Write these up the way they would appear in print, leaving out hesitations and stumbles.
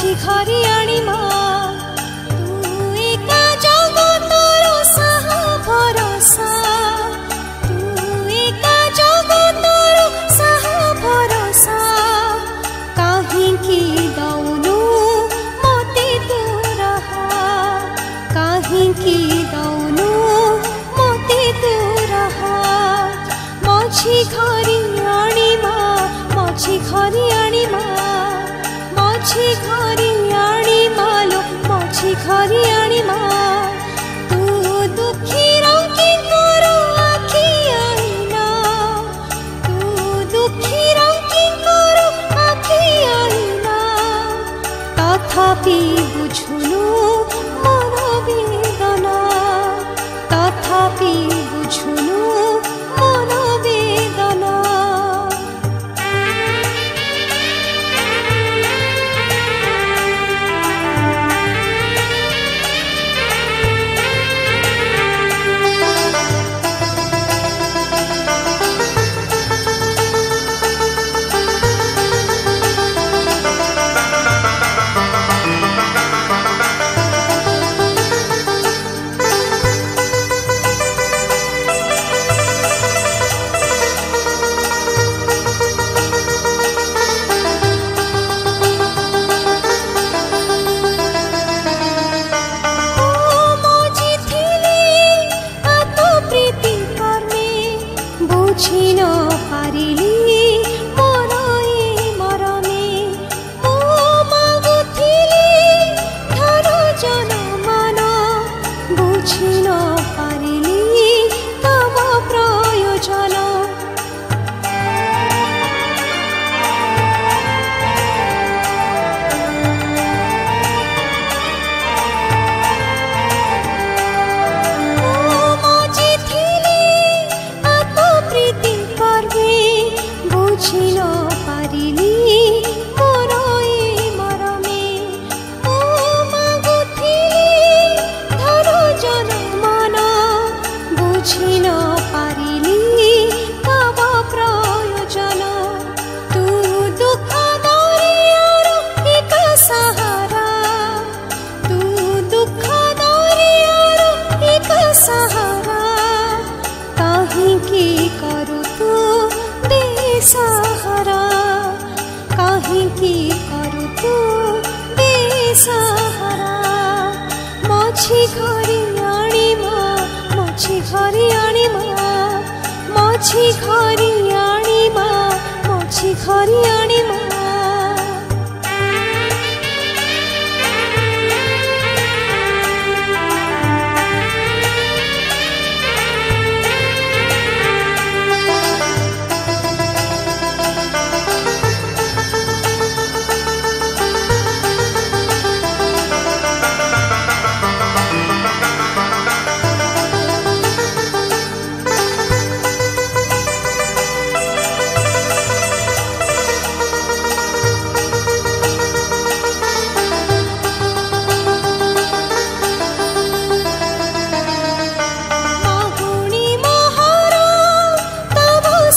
माछी घरी आनिमा तू एका जगतर साहा भरोसा तू एका जगतर साहा भरोसा काहींकी दौनु मते तू रहा काहींकी दौनु मते तू रहा माछी घरी आनिमा माछी घरी आनिमा माछी घरी आनिमा लो माछी घरी आनिमा तू दुखी रंगी करो आखि आईना तू दुखी रंगी करो आखि आईना तथापि बुझुनु मन वेदना तथापि बुझुनु मन वेदना बुझी न पारिली मोर ए मरमे ओ मागुथिली धर जनमान बुझी न पारिली तव प्रयोजन बुझी न पारिली मोर ए मरमे ओ मागुथिली धर जनमान बुझी न पारिली तव प्रयोजन तू दुख दरियार एक सहारा तू दुख दरियार एक सहारा काहींकी करू तू बेसहारा काहींकी करू तू बेसहारा माछी घरी आनिमा माछी घरी आनिमा माछी घरी आनिमा माछी घरी आनिमा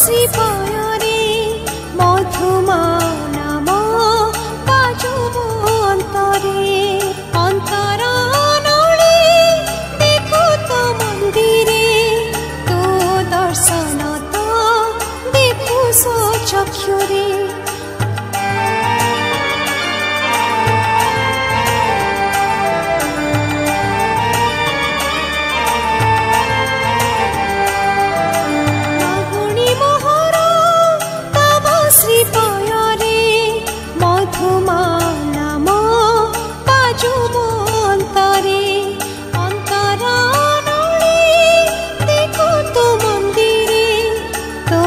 श्रीपयरे मधुमा नाम बाजुम अंतरे अंतर नळे देखो तो मंदिरे तो दर्शन तो देखो सो चक्षुरे श्रीपयरे मधुमा नाम बाजुम अंतरे अंतर नळे देखो तो मंदिरे तो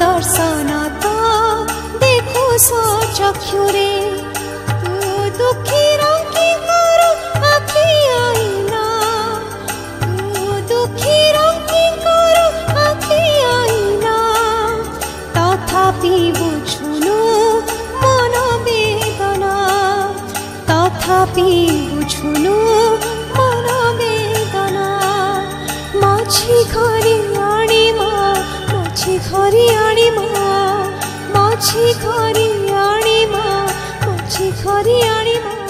दर्शन तो देखो सो चक्षुरे तू दुखी रंगी करो आखि आईना तू दुखी रंगी करो आखि आईना तथापि बुझुनु मन वेदना तथापि बुझुनु मन वेदना माछी घरी आनिमा माछी घरी आनिमा माछी घरी आनिमा माछी घरी आनिमा।